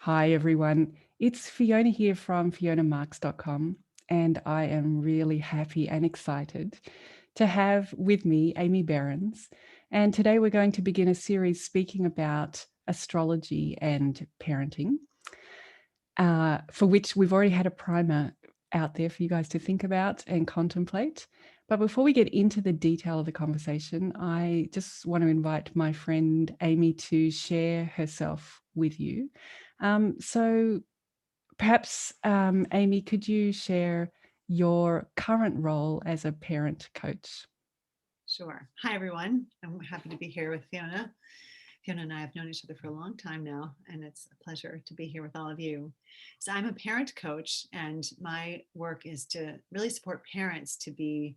Hi, everyone. It's Fiona here from fionamarks.com, and I am really happy and excited to have with me Amy Behrens. And today we're going to begin a series speaking about astrology and parenting, for which we've already had a primer out there for you guys to think about and contemplate. But before we get into the detail of the conversation, I just want to invite my friend Amy to share herself with you. So perhaps, Amy, could you share your current role as a parent coach? Sure. Hi, everyone. I'm happy to be here with Fiona. Fiona and I have known each other for a long time now, and it's a pleasure to be here with all of you. So, I'm a parent coach, and my work is to really support parents to be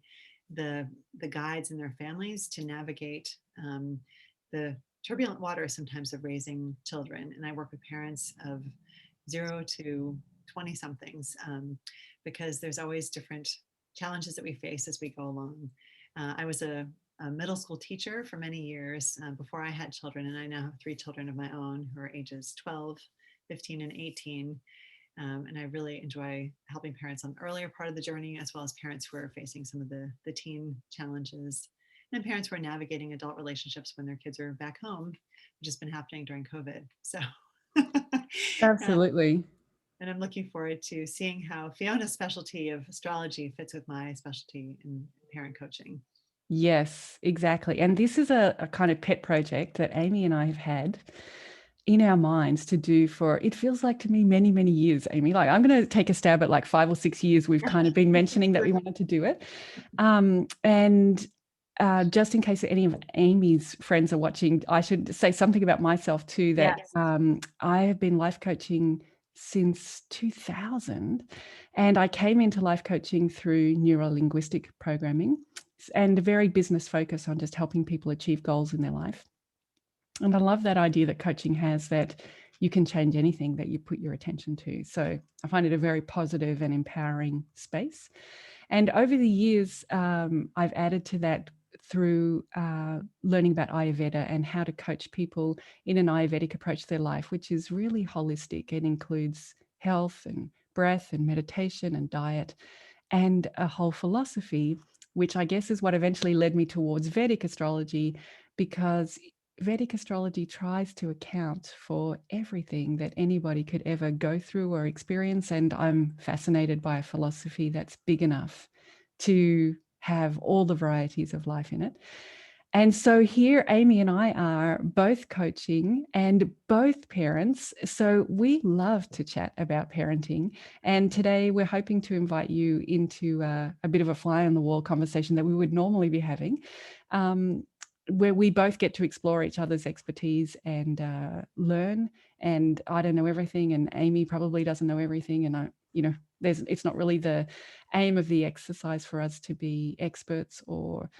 the guides in their families to navigate the turbulent waters sometimes of raising children. And I work with parents of 0 to 20 somethings because there's always different challenges that we face as we go along. I was a middle school teacher for many years before I had children, and I now have 3 children of my own who are ages 12, 15, and 18. And I really enjoy helping parents on the earlier part of the journey, as well as parents who are facing some of the teen challenges, and parents who are navigating adult relationships when their kids are back home, which has been happening during COVID. So, Absolutely. and I'm looking forward to seeing how Fiona's specialty of astrology fits with my specialty in parent coaching. Yes, exactly. And this is a kind of pet project that Amy and I have had in our minds to do for, it feels like to me, many, many years, Amy. Like I'm going to take a stab at like 5 or 6 years. We've kind of been mentioning that we wanted to do it. And just in case any of Amy's friends are watching, I should say something about myself too, that Yes. I have been life coaching since 2000. And I came into life coaching through neuro-linguistic programming and a very business focus on just helping people achieve goals in their life. And I love that idea that coaching has, that you can change anything that you put your attention to. So I find it a very positive and empowering space. And over the years, I've added to that through learning about Ayurveda and how to coach people in an Ayurvedic approach to their life, which is really holistic. It includes health and breath and meditation and diet and a whole philosophy, which I guess is what eventually led me towards Vedic astrology, because Vedic astrology tries to account for everything that anybody could ever go through or experience. And I'm fascinated by a philosophy that's big enough to have all the varieties of life in it. And so here, Amy and I are both coaching and both parents. So we love to chat about parenting. And today we're hoping to invite you into a bit of a fly on the wall conversation that we would normally be having, where we both get to explore each other's expertise and learn. And I don't know everything, and Amy probably doesn't know everything. And it's not really the aim of the exercise for us to be experts or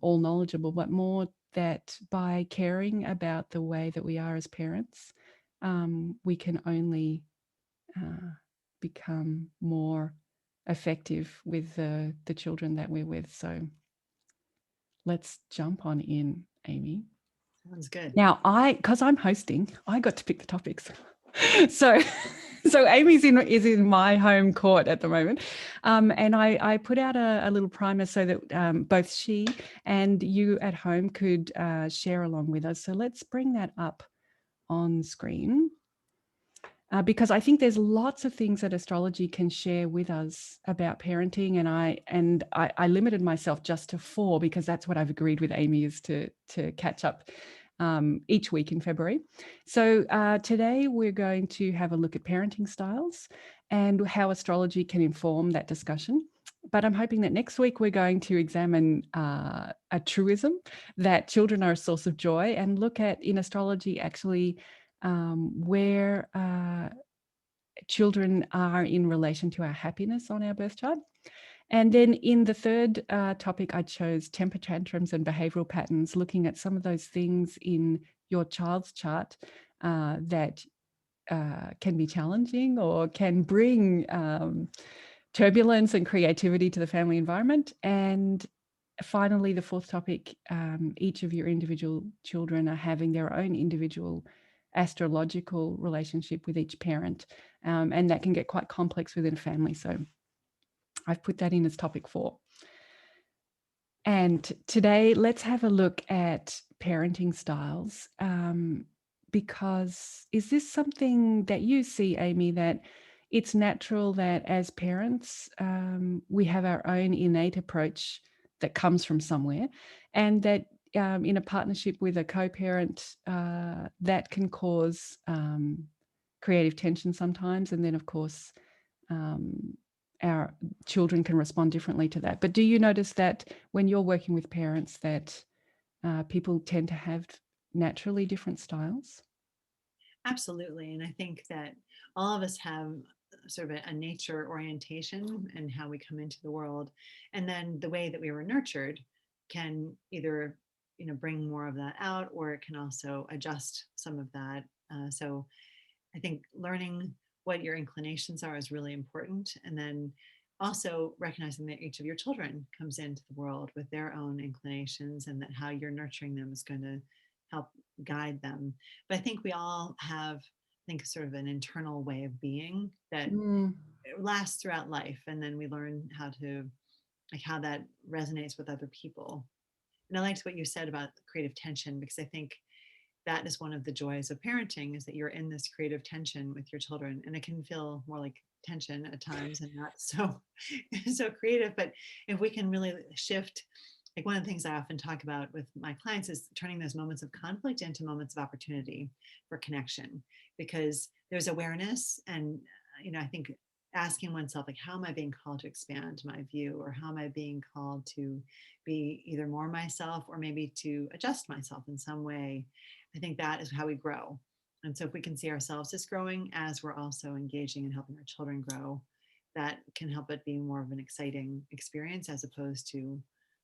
all knowledgeable, but more that by caring about the way that we are as parents, we can only become more effective with the children that we're with. So let's jump on in, Amy. Sounds good. Now, because I'm hosting, I got to pick the topics. So, so Amy's is in my home court at the moment, and I put out a little primer so that both she and you at home could share along with us. So let's bring that up on screen. Because I think there's lots of things that astrology can share with us about parenting, and I limited myself just to 4 because that's what I've agreed with Amy is to catch up each week in February. So today we're going to have a look at parenting styles and how astrology can inform that discussion. But I'm hoping that next week we're going to examine a truism that children are a source of joy and look at in astrology actually where children are in relation to our happiness on our birth chart. And then in the third topic, I chose temper tantrums and behavioral patterns, looking at some of those things in your child's chart that can be challenging or can bring turbulence and creativity to the family environment. And finally, the fourth topic, each of your individual children are having their own individual astrological relationship with each parent, and that can get quite complex within a family. So I've put that in as topic 4. And today, let's have a look at parenting styles, because is this something that you see, Amy, that it's natural that as parents, we have our own innate approach that comes from somewhere, and that in a partnership with a co-parent, that can cause creative tension sometimes. And then, of course, our children can respond differently to that. But do you notice that when you're working with parents that people tend to have naturally different styles? Absolutely. And I think that all of us have sort of a nature orientation and how we come into the world. And then the way that we were nurtured can either, bring more of that out, or it can also adjust some of that. So I think learning what your inclinations are is really important. And then also recognizing that each of your children comes into the world with their own inclinations, and that how you're nurturing them is going to help guide them. But I think we all have, I think, sort of an internal way of being that Mm, lasts throughout life. And then we learn how to, like, how that resonates with other people. And I liked what you said about creative tension, because I think that is one of the joys of parenting, is that you're in this creative tension with your children, and it can feel more like tension at times and not so so creative. But if we can really shift, like, one of the things I often talk about with my clients is turning those moments of conflict into moments of opportunity for connection, because there's awareness. And I think asking oneself, like, how am I being called to expand my view, or how am I being called to be either more myself, or maybe to adjust myself in some way. I think that is how we grow. And so if we can see ourselves as growing as we're also engaging and helping our children grow, that can help it be more of an exciting experience, as opposed to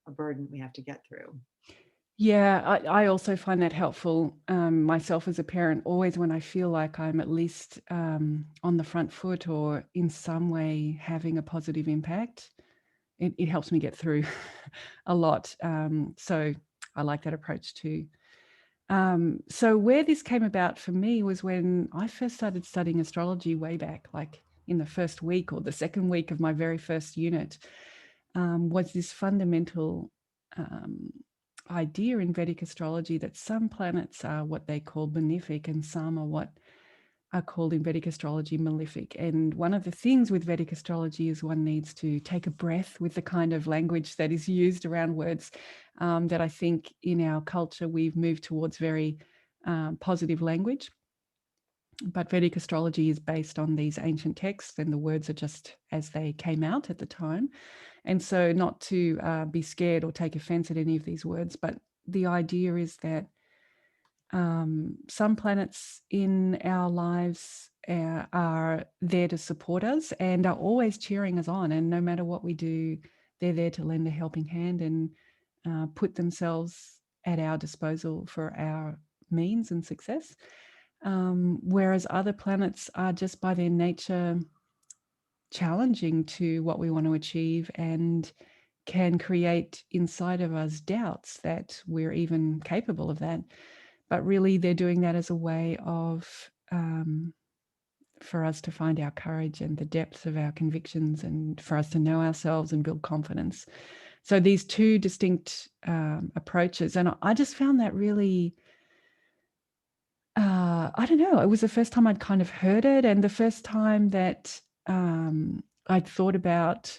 a burden we have to get through. yeah, I also find that helpful myself as a parent. Always when I feel like I'm at least on the front foot or in some way having a positive impact, it helps me get through a lot. So I like that approach too. So where this came about for me was when I first started studying astrology way back, like in the first week or the second week of my very first unit, was this fundamental idea in Vedic astrology that some planets are what they call benefic and some are what are called in Vedic astrology malefic. And one of the things with Vedic astrology is one needs to take a breath with the kind of language that is used around words, that I think in our culture we've moved towards very positive language. But Vedic astrology is based on these ancient texts, and the words are just as they came out at the time. And so, not to be scared or take offense at any of these words, but the idea is that some planets in our lives are there to support us and are always cheering us on. And no matter what we do, they're there to lend a helping hand and put themselves at our disposal for our means and success. Whereas other planets are just by their nature challenging to what we want to achieve and can create inside of us doubts that we're even capable of that. But really, they're doing that as a way of for us to find our courage and the depth of our convictions, and for us to know ourselves and build confidence. So these two distinct approaches, and I just found that really, I don't know, it was the first time I'd kind of heard it, and the first time that I'd thought about,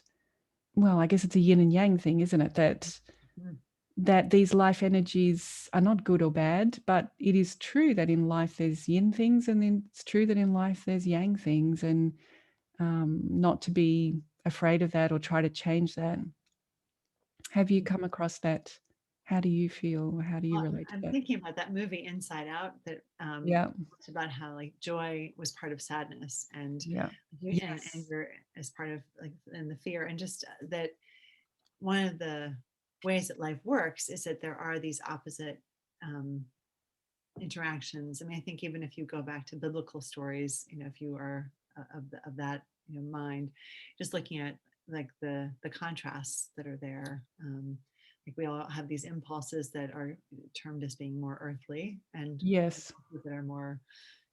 well, I guess it's a yin and yang thing, isn't it? Mm. That these life energies are not good or bad, but it is true that in life there's yin things, and then it's true that in life there's yang things, and not to be afraid of that or try to change that. Have you come across that? How do you feel? How do you Well, relate to I'm that? thinking about that movie Inside Out, that Yeah, talks about how, like, joy was part of sadness, and yeah, and yes. anger as part of, like, and the fear. And just that one of the ways that life works is that there are these opposite um, interactions. I mean, I think even if you go back to biblical stories, if you are of that mind, just looking at, like, the contrasts that are there. like we all have these impulses that are termed as being more earthly, and Yes. that are more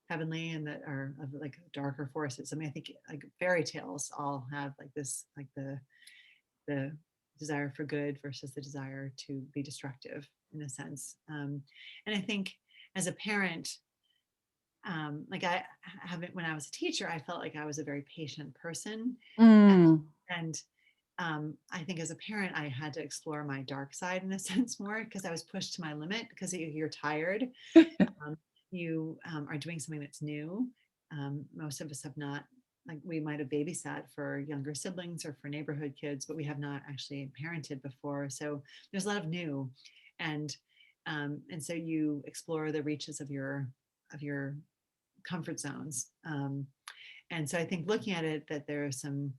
heavenly, and that are of like darker forces. I mean, I think like fairy tales all have like this, like the desire for good versus the desire to be destructive in a sense. And I think as a parent, like I haven't, when I was a teacher, I felt like I was a very patient person. Mm. And I think as a parent, I had to explore my dark side in a sense more, because I was pushed to my limit, because you're tired. You are doing something that's new. Most of us have not, like we might have babysat for younger siblings or for neighborhood kids, but we have not actually parented before. So there's a lot of new, and so you explore the reaches of your comfort zones. And so I think looking at it, that there are some,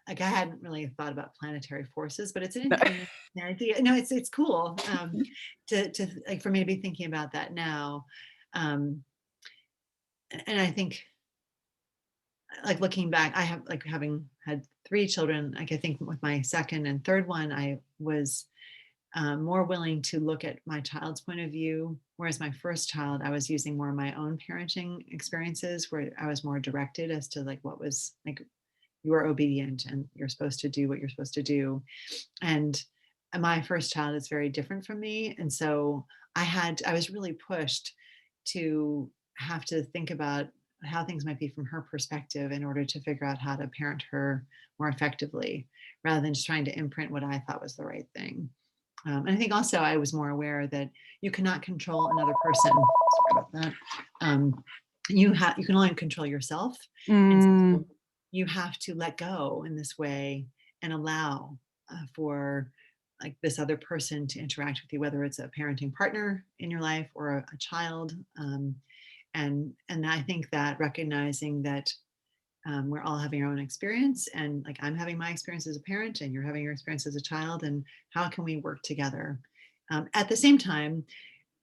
like I hadn't really thought about planetary forces, but it's an No. interesting idea. No, it's cool to like for me to be thinking about that now. Um, and I think like looking back, I have like having had three children, like I think with my second and third one, I was more willing to look at my child's point of view. Whereas my first child, I was using more of my own parenting experiences, where I was more directed as to like what was like, you're obedient and you're supposed to do what you're supposed to do. And my first child is very different from me. And so I was really pushed to have to think about how things might be from her perspective in order to figure out how to parent her more effectively, rather than just trying to imprint what I thought was the right thing. And I think also I was more aware that you cannot control another person. Sorry about that. You can only control yourself, and so Mm. you have to let go in this way and allow for like this other person to interact with you, whether it's a parenting partner in your life or a child. And I think that recognizing that we're all having our own experience, and like I'm having my experience as a parent and you're having your experience as a child, and how can we work together? At the same time,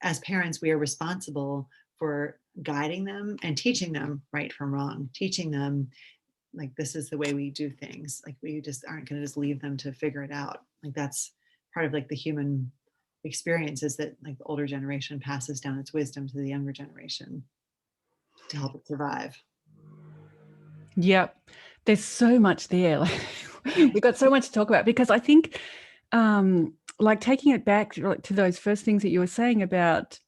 as parents, we are responsible for guiding them and teaching them right from wrong, teaching them like this is the way we do things. Like we just aren't going to just leave them to figure it out. Like that's part of like the human experience, is that like the older generation passes down its wisdom to the younger generation to help it survive. Yep. There's so much there. Like, we've got so much to talk about, because I think like taking it back to those first things that you were saying about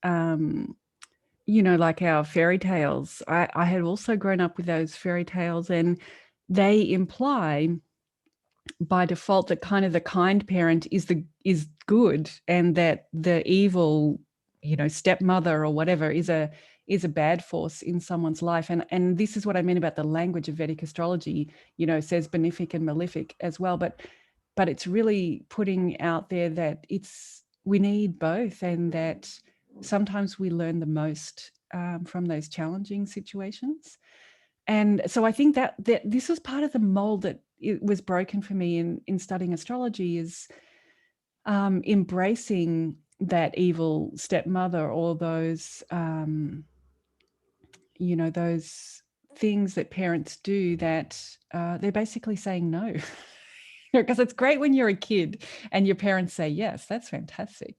like our fairy tales. I had also grown up with those fairy tales, and they imply by default that kind of the kind parent is good, and that the evil, stepmother or whatever is a bad force in someone's life. And this is what I mean about the language of Vedic astrology, says benefic and malefic as well, but it's really putting out there that we need both, and that sometimes we learn the most from those challenging situations. And so I think that this was part of the mold that it was broken for me in studying astrology, is embracing that evil stepmother, or those those things that parents do that they're basically saying no. Because it's great when you're a kid and your parents say yes, that's fantastic.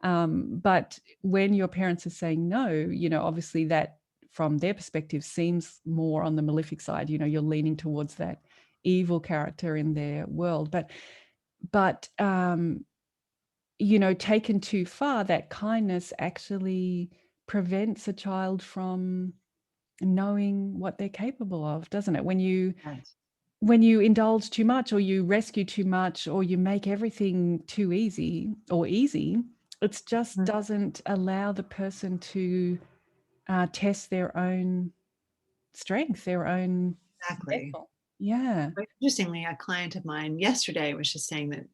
But when your parents are saying no, obviously that from their perspective seems more on the malefic side. You're leaning towards that evil character in their world. But taken too far, that kindness actually prevents a child from knowing what they're capable of, doesn't it? When you Right. indulge too much, or you rescue too much, or you make everything too easy or easy, it just Mhm. doesn't allow the person to test their own strength, their own Exactly. mettle. Yeah. But interestingly, a client of mine yesterday was just saying that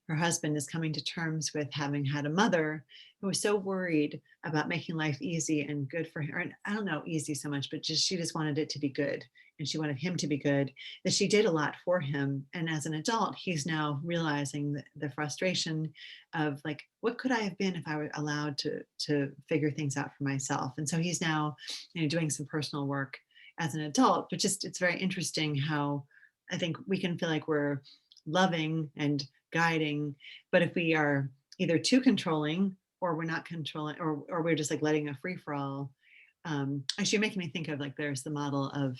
her husband is coming to terms with having had a mother who was so worried about making life easy and good for her. And I don't know, easy so much, but she just wanted it to be good. And she wanted him to be good, that she did a lot for him. And as an adult, he's now realizing the frustration of like, what could I have been if I were allowed to figure things out for myself? And so he's now, doing some personal work as an adult. But just it's very interesting how I think we can feel like we're loving and guiding. But if we are either too controlling, or we're not controlling, or we're just like letting a free for all. Actually, you're making me think of, like, there's the model of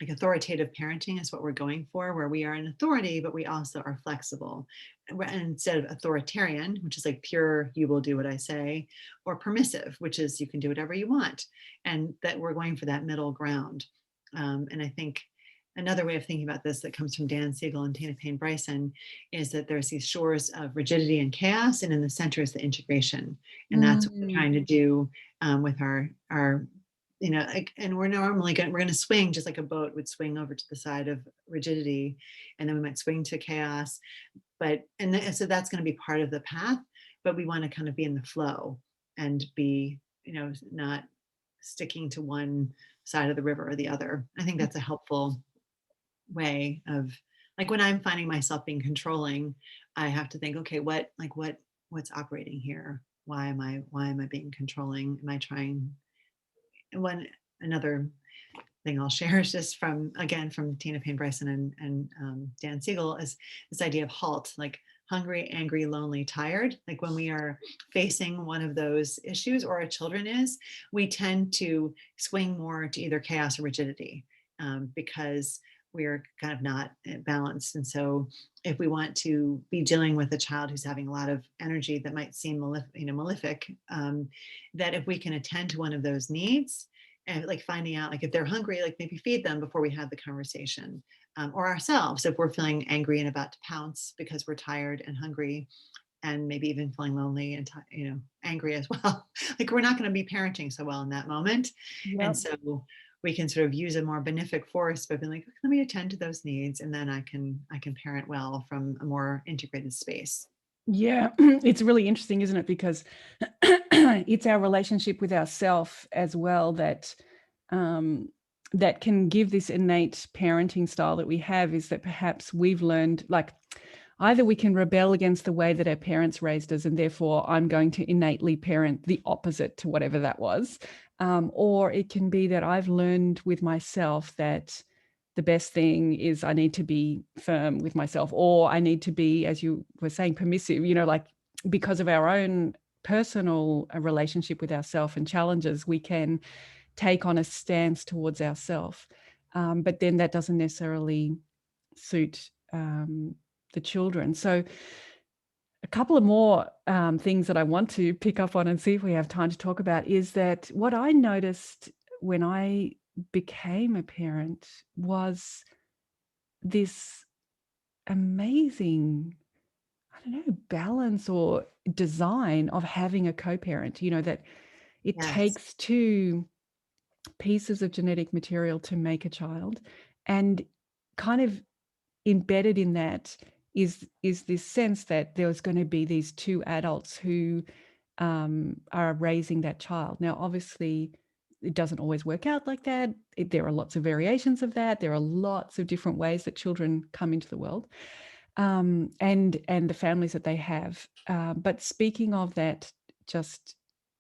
like authoritative parenting is what we're going for, where we are an authority, but we also are flexible. And instead of authoritarian, which is like pure, you will do what I say, or permissive, which is you can do whatever you want, and that we're going for that middle ground. And I think another way of thinking about this that comes from Dan Siegel and Tina Payne Bryson is that there's these shores of rigidity and chaos, and in the center is the integration. And that's what we're Mm. trying to do with our like, and we're normally we're going to swing just like a boat would swing over to the side of rigidity, and then we might swing to chaos. But so that's going to be part of the path, but we want to kind of be in the flow and be, not sticking to one side of the river or the other. I think that's a helpful way of, like, when I'm finding myself being controlling, I have to think, okay, what's operating here? Why am I being controlling? Am I trying? And another thing I'll share is just from Tina Payne Bryson and Dan Siegel, is this idea of HALT, like hungry, angry, lonely, tired. Like when we are facing one of those issues, or our children is, we tend to swing more to either chaos or rigidity, because we're kind of not balanced. And so if we want to be dealing with a child who's having a lot of energy that might seem malefic, that if we can attend to one of those needs, and like finding out, like, if they're hungry, like maybe feed them before we have the conversation, or ourselves if we're feeling angry and about to pounce because we're tired and hungry, and maybe even feeling lonely and angry as well. Like, we're not going to be parenting so well in that moment. And Yep. so we can sort of use a more benefic force by being like, let me attend to those needs, and then I can parent well from a more integrated space. Yeah, it's really interesting, isn't it? Because it's our relationship with ourself as well um, that can give this innate parenting style that we have. Is that perhaps we've learned, like, either we can rebel against the way that our parents raised us, and therefore I'm going to innately parent the opposite to whatever that was, or it can be that I've learned with myself that the best thing is I need to be firm with myself, or I need to be, as you were saying, permissive, like, because of our own personal relationship with ourself and challenges, we can take on a stance towards ourself. But then that doesn't necessarily suit the children. So a couple of more things that I want to pick up on and see if we have time to talk about is that what I noticed when I became a parent was this amazing, I don't know, balance or design of having a co-parent, that it Yes. takes two pieces of genetic material to make a child, and kind of embedded in that is this sense that there's going to be these two adults who are raising that child. Now, obviously, it doesn't always work out like that. There are lots of variations of that. There are lots of different ways that children come into the world, and the families that they have. But speaking of that, just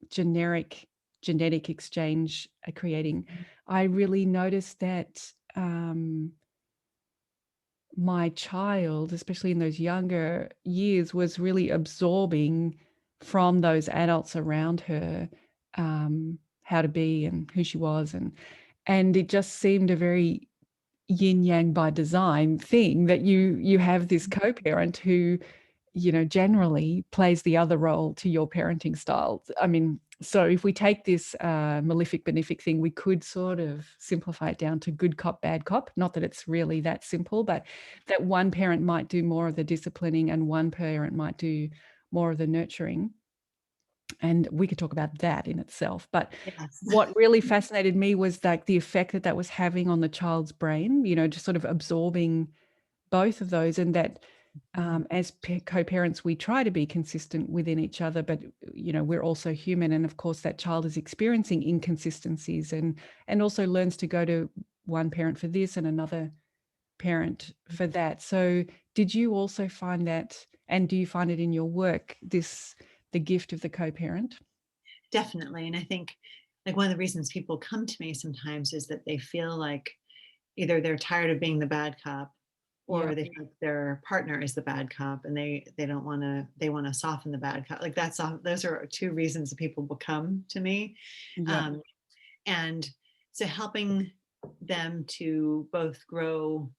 generic genetic exchange creating, I really noticed that my child, especially in those younger years, was really absorbing from those adults around her, how to be and who she was, and it just seemed a very yin yang by design thing that you have this co-parent who generally plays the other role to your parenting style. I mean, so if we take this malefic benefic thing, we could sort of simplify it down to good cop, bad cop. Not that it's really that simple, but that one parent might do more of the disciplining and one parent might do more of the nurturing. And we could talk about that in itself. But Yes. what really fascinated me was like the effect that was having on the child's brain, just sort of absorbing both of those, and that as co-parents, we try to be consistent within each other, but we're also human, and of course that child is experiencing inconsistencies, and also learns to go to one parent for this and another parent for that. So did you also find that, and do you find it in your work, the gift of the co-parent? Definitely. And I think, like, one of the reasons people come to me sometimes is that they feel like either they're tired of being the bad cop, Yeah. or they think their partner is the bad cop and they don't want to, they want to soften the bad cop. Like those are two reasons that people will come to me. Yeah. Um, and so helping them to both grow,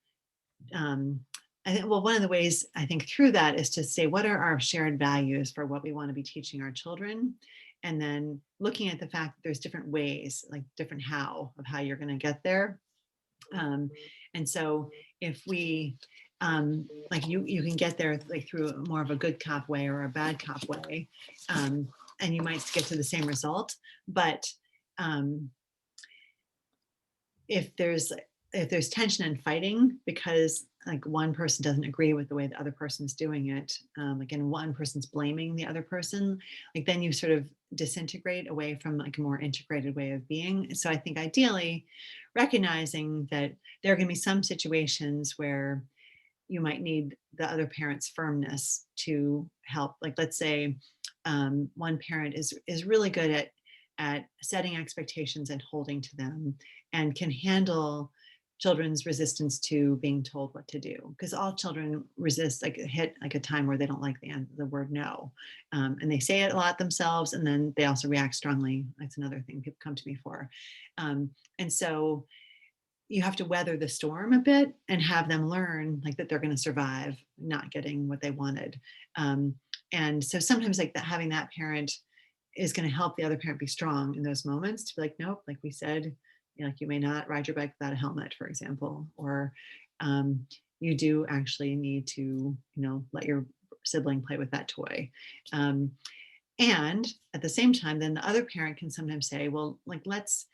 I think, well, one of the ways I think through that is to say, what are our shared values for what we want to be teaching our children? And then looking at the fact that there's different ways, like different how of how you're going to get there. And so if we, like you can get there like through more of a good cop way or a bad cop way, and you might get to the same result. But um, if there's tension and fighting because like one person doesn't agree with the way the other person's doing it, again, one person's blaming the other person, like then you sort of disintegrate away from like a more integrated way of being. So I think ideally recognizing that there are going to be some situations where you might need the other parent's firmness to help. Like let's say one parent is really good at setting expectations and holding to them and can handle children's resistance to being told what to do, because all children resist, like hit like a time where they don't like the word no, and they say it a lot themselves, and then they also react strongly. That's another thing people come to me for. And so you have to weather the storm a bit and have them learn like that they're going to survive not getting what they wanted. um, and so sometimes like that, having that parent is going to help the other parent be strong in those moments to be like, nope, like we said, you know, like you may not ride your bike without a helmet, for example, or um, you do actually need to, you know, let your sibling play with that toy. um, and at the same time, then the other parent can sometimes say, well, like let's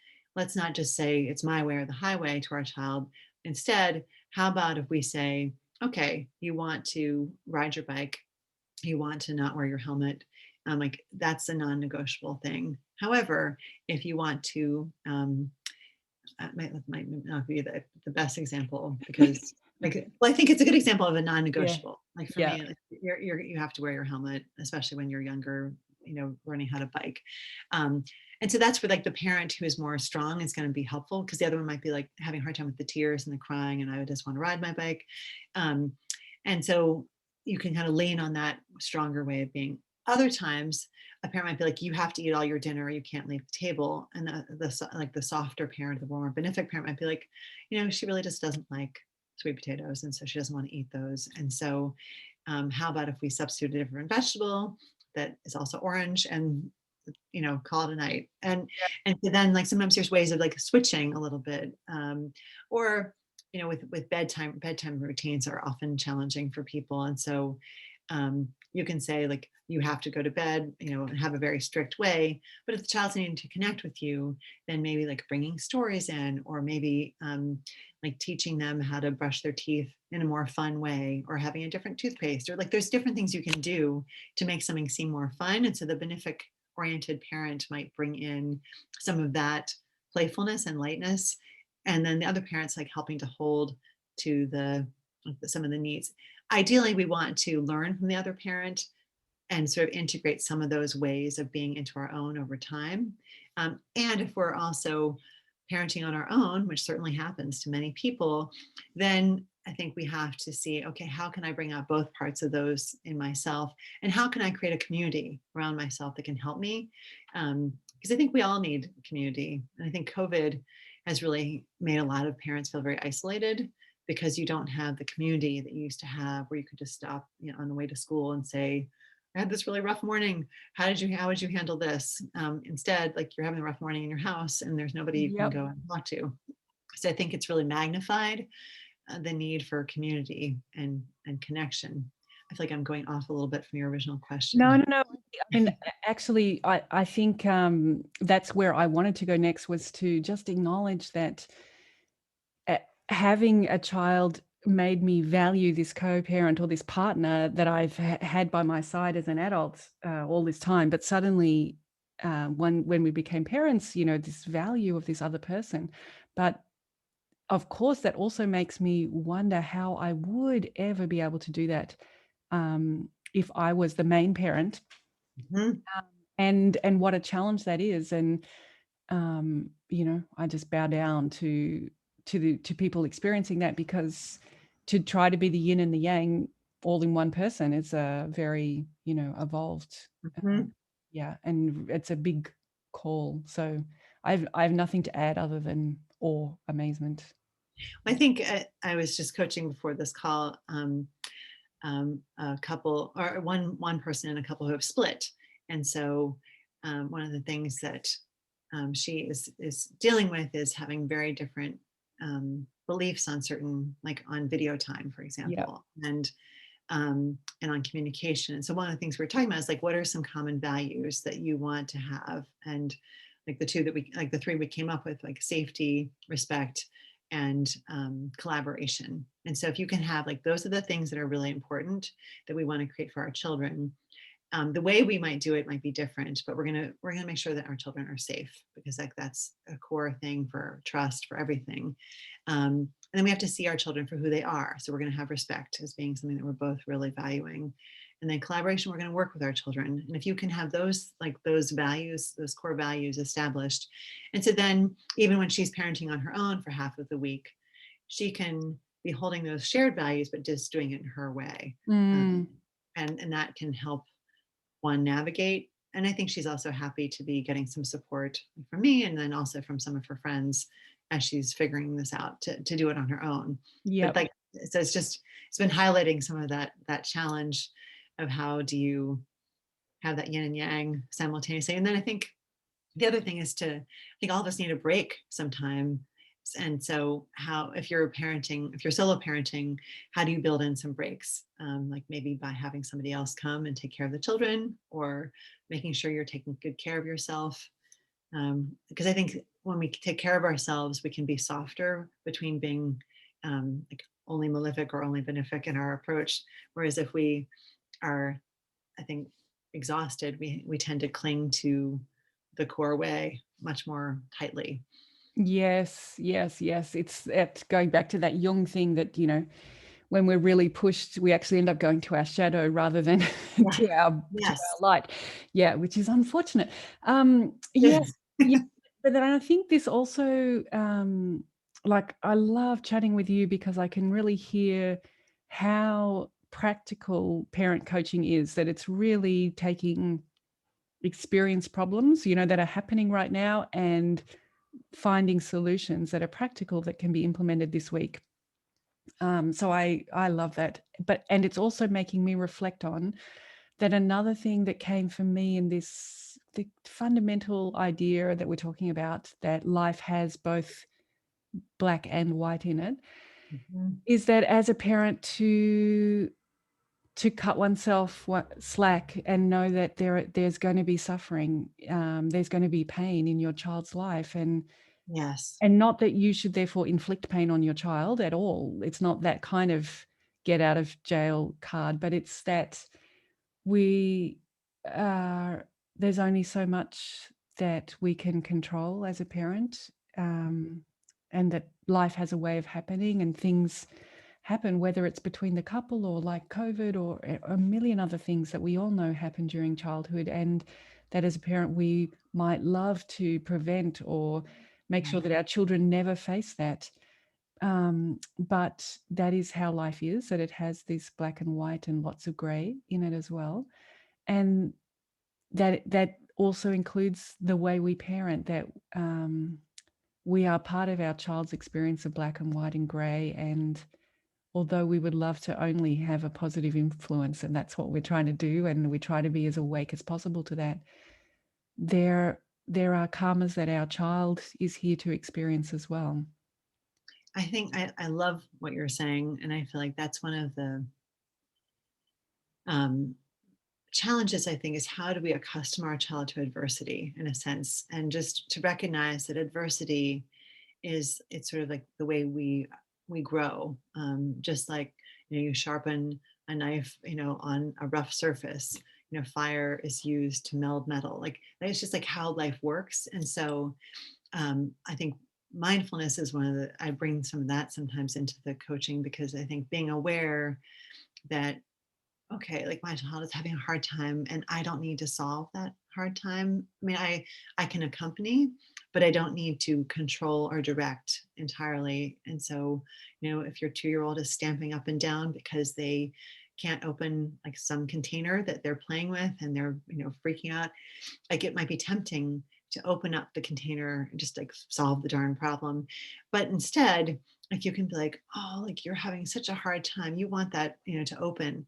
not just say it's my way or the highway to our child. Instead, how about if we say, okay, you want to ride your bike, you want to not wear your helmet, like that's a non-negotiable thing. However, if you want to, might not be the best example because like, well, I think it's a good example of a Yeah. non-negotiable. Like for Yeah. me, like you have to wear your helmet, especially when you're younger, you know, learning how to bike. Um, and so that's where like the parent who is more strong is going to be helpful, because the other one might be like having a hard time with the tears and the crying, and I would just want to ride my bike. Um, and so you can kind of lean on that stronger way of being. Other times, a parent might be like, you have to eat all your dinner, you can't leave the table. And like the softer parent, the more benefic parent might be like, you know, she really just doesn't like sweet potatoes, and so she doesn't want to eat those. And so how about if we substitute a different vegetable that is also orange, and you know, call it a night. And so then like sometimes there's ways of like switching a little bit, or you know, with bedtime routines are often challenging for people. And so you can say like you have to go to bed, you know, and have a very strict way. But if the child's needing to connect with you, then maybe like bringing stories in, or maybe like teaching them how to brush their teeth in a more fun way, or having a different toothpaste, or like there's different things you can do to make something seem more fun. And so the benefic oriented parent might bring in some of that playfulness and lightness, and then the other parents like helping to hold to some of the needs. Ideally, we want to learn from the other parent and sort of integrate some of those ways of being into our own over time. And if we're also parenting on our own, which certainly happens to many people, then I think we have to see, okay, how can I bring out both parts of those in myself? And how can I create a community around myself that can help me? Because I think we all need community. And I think COVID has really made a lot of parents feel very isolated, because you don't have the community that you used to have, where you could just stop, you know, on the way to school and say, I had this really rough morning. How would you handle this? Instead, like you're having a rough morning in your house and there's nobody you can Yep. go and talk to. So I think it's really magnified the need for community and connection. I feel like I'm going off a little bit from your original No, question. no, no. I mean, actually, I think that's where I wanted to go next, was to just acknowledge that having a child made me value this co-parent or this partner that I've had by my side as an adult all this time. But suddenly, when we became parents, you know, this value of this other person. But of course, that also makes me wonder how I would ever be able to do that if I was the main parent, Mhm. and what a challenge that is. And you know, I just bow down to people experiencing that, because to try to be the yin and the yang all in one person is a very, evolved. Mhm. Yeah, and it's a big call. So I have nothing to add other than awe, amazement. I think I was just coaching before this call, a couple, or one person and a couple who have split, and so one of the things that she is dealing with is having very different beliefs on certain, like on video time, for Yeah. example, and on communication. And so one of the things we were talking about is like, what are some common values that you want to have? And like the three we came up with, like safety, respect, and collaboration. And so if you can have like, those are the things that are really important that we want to create for our children. The way we might do it might be different, but we're gonna make sure that our children are safe, because like that's a core thing for trust, for everything. And then we have to see our children for who they are. So we're going to have respect as being something that we're both really valuing. And then collaboration, we're going to work with our children. And if you can have those, like those values, those core values established. And so then even when she's parenting on her own for half of the week, she can be holding those shared values, but just doing it in her way. Mm, And that can help one navigate. And I think she's also happy to be getting some support from me, and then also from some of her friends as she's figuring this out to do it on her own. But yep. like, so it's been highlighting some of that challenge of how do you have that yin and yang simultaneously. And then I think the other thing is I think all of us need a break sometime. And so how, if you're parenting, if you're solo parenting, how do you build in some breaks? Like maybe by having somebody else come and take care of the children, or making sure you're taking good care of yourself. Because I think when we take care of ourselves, we can be softer between being like only malefic or only benefic in our approach. Whereas if we are, I think, exhausted, we tend to cling to the core way much more tightly. Yes, yes, yes. It's going back to that Jung thing that, when we're really pushed, we actually end up going to our shadow rather than Yeah. to our Yes. light. Yeah, which is unfortunate. Yeah, Yes. yeah. But then I think this also, like, I love chatting with you because I can really hear how practical parent coaching is, that it's really taking experience problems, that are happening right now, and finding solutions that are practical that can be implemented this week. So I love that. And it's also making me reflect on that. Another thing that came for me in this, the fundamental idea that we're talking about, that life has both black and white in it, Mhm. is that as a parent, to cut oneself slack and know that there's going to be suffering, there's going to be pain in your child's life, Yes. and not that you should therefore inflict pain on your child at all. It's not that kind of get out of jail card, but it's that we there's only so much that we can control as a parent, and that life has a way of happening, and things happen, whether it's between the couple or like COVID or a million other things that we all know happen during childhood, and that as a parent we might love to prevent or make sure Right. that our children never face that. But that is how life is, that it has this black and white and lots of gray in it as well. And that also includes the way we parent, that we are part of our child's experience of black and white and gray. And although we would love to only have a positive influence, and that's what we're trying to do, and we try to be as awake as possible to that, there are karmas that our child is here to experience as well. I think I love what you're saying. And I feel like that's one of the um, challenges, I think, is how do we accustom our child to adversity in a sense, and just to recognize that adversity it's sort of like the way we grow. Just like, you sharpen a knife, on a rough surface. Fire is used to meld metal. Like it's just like how life works. And so I think mindfulness is one of the, I bring some of that sometimes into the coaching, because I think being aware that, okay, like my child is having a hard time and I don't need to solve that hard time. I mean, I can accompany, but I don't need to control or direct entirely. And so, if your 2-year-old is stamping up and down because they can't open like some container that they're playing with and they're, freaking out, like it might be tempting to open up the container and just like solve the darn problem. But instead, like you can be like, oh, like you're having such a hard time. You want that, to open.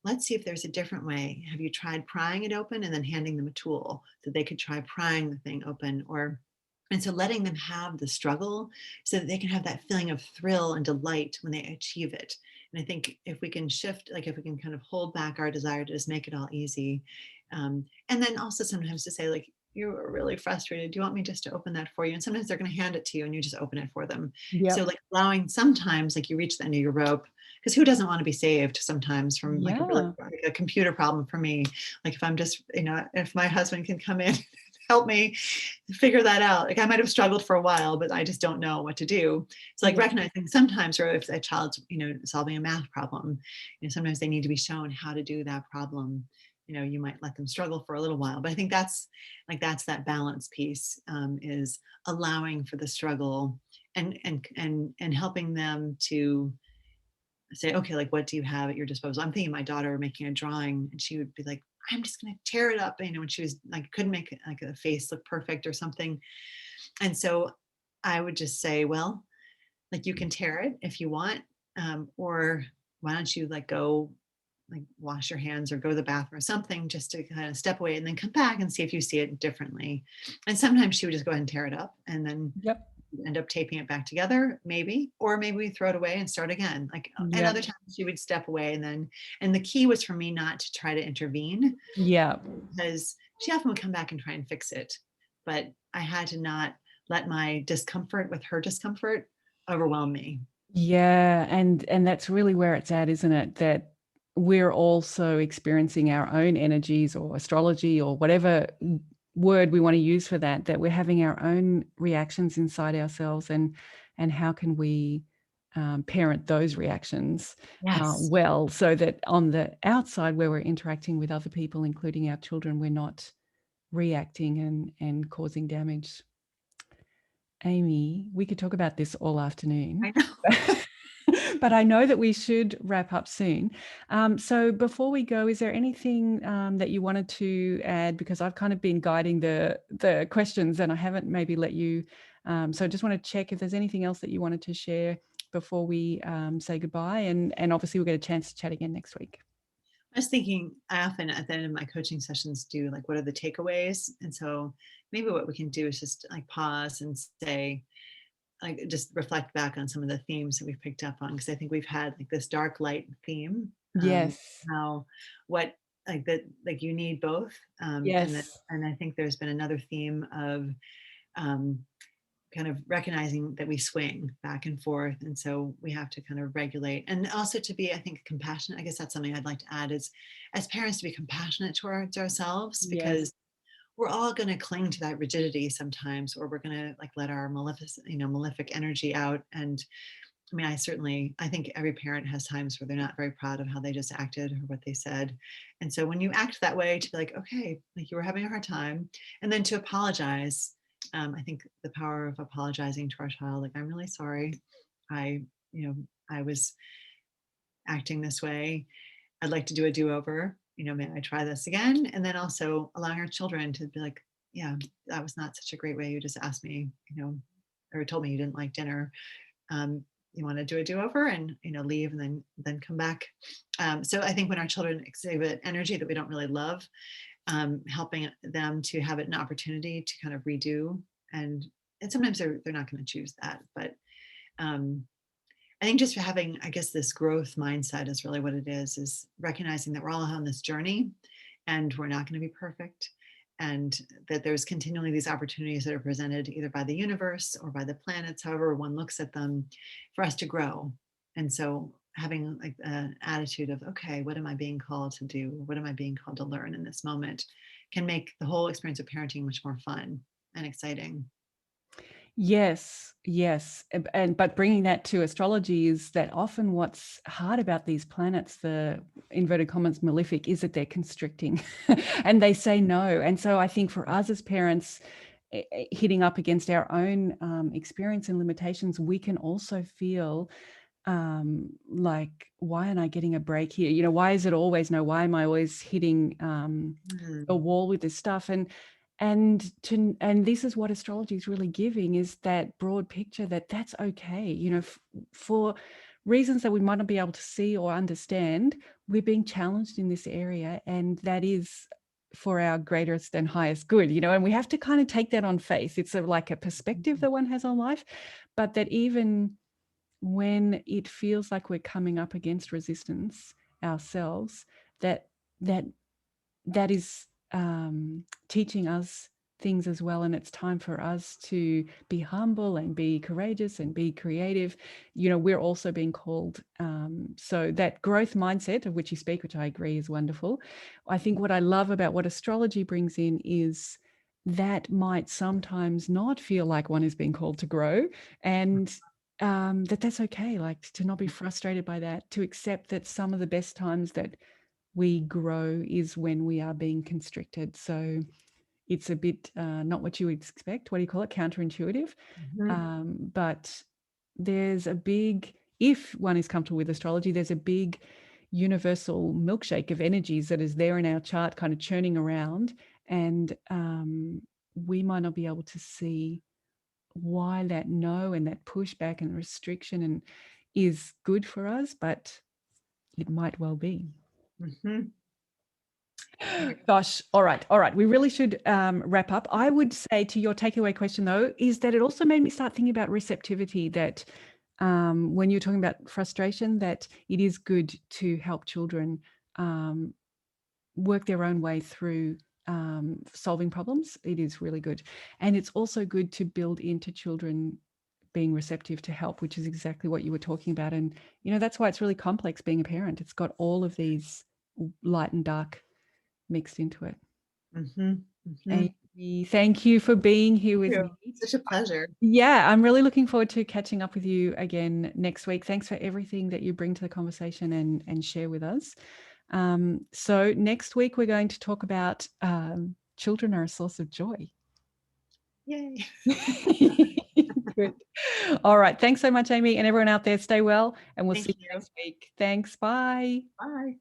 Let's see if there's a different way. Have you tried prying it open and then handing them a tool so they could try prying the thing open? And so letting them have the struggle so that they can have that feeling of thrill and delight when they achieve it. And I think if we can shift, like if we can kind of hold back our desire to just make it all easy, and then also sometimes to say like, you are really frustrated. Do you want me just to open that for you? And sometimes they're going to hand it to you and you just open it for them. So Yep. like allowing sometimes like you reach the end of your rope, because who doesn't want to be saved sometimes from like a really Yeah. like a computer problem for me? Like if I'm just, if my husband can come in, help me figure that out. Like I might have struggled for a while, but I just don't know what to do. So like Yeah. recognizing sometimes, or if a child's, solving a math problem, sometimes they need to be shown how to do that problem. You might let them struggle for a little while, but I think that's that balance piece, is allowing for the struggle and helping them to say, okay, like what do you have at your disposal? I'm thinking my daughter making a drawing and she would be like, I'm just going to tear it up. When she was like, couldn't make like a face look perfect or something. And so I would just say, well, like you can tear it if you want, or why don't you like go like wash your hands or go to the bathroom or something just to kind of step away and then come back and see if you see it differently. And sometimes she would just go ahead and tear it up and then Yep. end up taping it back together, maybe, or maybe we throw it away and start again. Like, and Yep. other times she would step away and the key was for me not to try to intervene Yeah. because she often would come back and try and fix it. But I had to not let my discomfort with her discomfort overwhelm me. Yeah. And that's really where it's at, isn't it? That we're also experiencing our own energies or astrology or whatever word we want to use for that, that we're having our own reactions inside ourselves, and how can we parent those reactions Yes. well, so that on the outside where we're interacting with other people, including our children, we're not reacting and causing damage. Amy, we could talk about this all afternoon. I know. But I know that we should wrap up soon. So before we go, is there anything that you wanted to add? Because I've kind of been guiding the questions and I haven't maybe let you. So I just want to check if there's anything else that you wanted to share before we say goodbye. And obviously we'll get a chance to chat again next week. I was thinking I often at the end of my coaching sessions do like, what are the takeaways? And so maybe what we can do is just like pause and say, like just reflect back on some of the themes that we've picked up on, because I think we've had like this dark light theme, Yes. how what like that like you need both, Yes. and I think there's been another theme of um, kind of recognizing that we swing back and forth, and so we have to kind of regulate and also to be, I think, compassionate. I guess that's something I'd like to add is as parents to be compassionate towards ourselves, Yes. because we're all going to cling to that rigidity sometimes, or we're going to like let our malefic energy out. And I mean, I think every parent has times where they're not very proud of how they just acted or what they said. And so when you act that way, to be like, okay, like you were having a hard time, and then to apologize. I think the power of apologizing to our child, like, I'm really sorry. I, I was acting this way. I'd like to do a do-over. May I try this again? And then also allowing our children to be like, yeah, that was not such a great way. You just asked me, or told me you didn't like dinner. You want to do a do-over and leave and then come back. So I think when our children exhibit energy that we don't really love, helping them to have an opportunity to kind of redo, and sometimes they're not going to choose that, but um, I think just for having, I guess, this growth mindset is really what it is recognizing that we're all on this journey and we're not going to be perfect. And that there's continually these opportunities that are presented either by the universe or by the planets, however one looks at them, for us to grow. And so having like an attitude of, okay, what am I being called to do? What am I being called to learn in this moment can make the whole experience of parenting much more fun and exciting. Yes, yes. And but bringing that to astrology is that often what's hard about these planets, the inverted commas malefic, is that they're constricting and they say no. And so I think for us as parents, hitting up against our own experience and limitations, we can also feel like, why aren't I getting a break here? You know, why is it always no? Why am I always hitting a wall with this stuff? And this is what astrology is really giving, is that broad picture that that's okay. You know, for reasons that we might not be able to see or understand, we're being challenged in this area, and that is for our greatest and highest good, you know, and we have to kind of take that on faith. It's like a perspective that one has on life, but that even when it feels like we're coming up against resistance ourselves, that is teaching us things as well. And it's time for us to be humble and be courageous and be creative. You know, we're also being called. So that growth mindset of which you speak, which I agree is wonderful. I think what I love about what astrology brings in is that might sometimes not feel like one is being called to grow, and that's okay. Like, to not be frustrated by that, to accept that some of the best times that we grow is when we are being constricted. So it's a bit not what you would expect. What do you call it? Counterintuitive. But there's a big, if one is comfortable with astrology, there's a big universal milkshake of energies that is there in our chart, kind of churning around. And we might not be able to see why that no and that pushback and restriction and is good for us, but it might well be. Gosh, all right. We really should wrap up. I would say, to your takeaway question though, is that it also made me start thinking about receptivity, that when you're talking about frustration, that it is good to help children work their own way through solving problems. It is really good. And it's also good to build into children being receptive to help, which is exactly what you were talking about. And, you know, that's why it's really complex being a parent. It's got all of these light and dark mixed into it. Amy, thank you for being here with me. Such a pleasure. Yeah, I'm really looking forward to catching up with you again next week. Thanks for everything that you bring to the conversation and share with us. So next week we're going to talk about children are a source of joy. Yay. Good. All right. Thanks so much, Amy, and everyone out there. Stay well, and we'll see you next week. Thanks. Bye. Bye.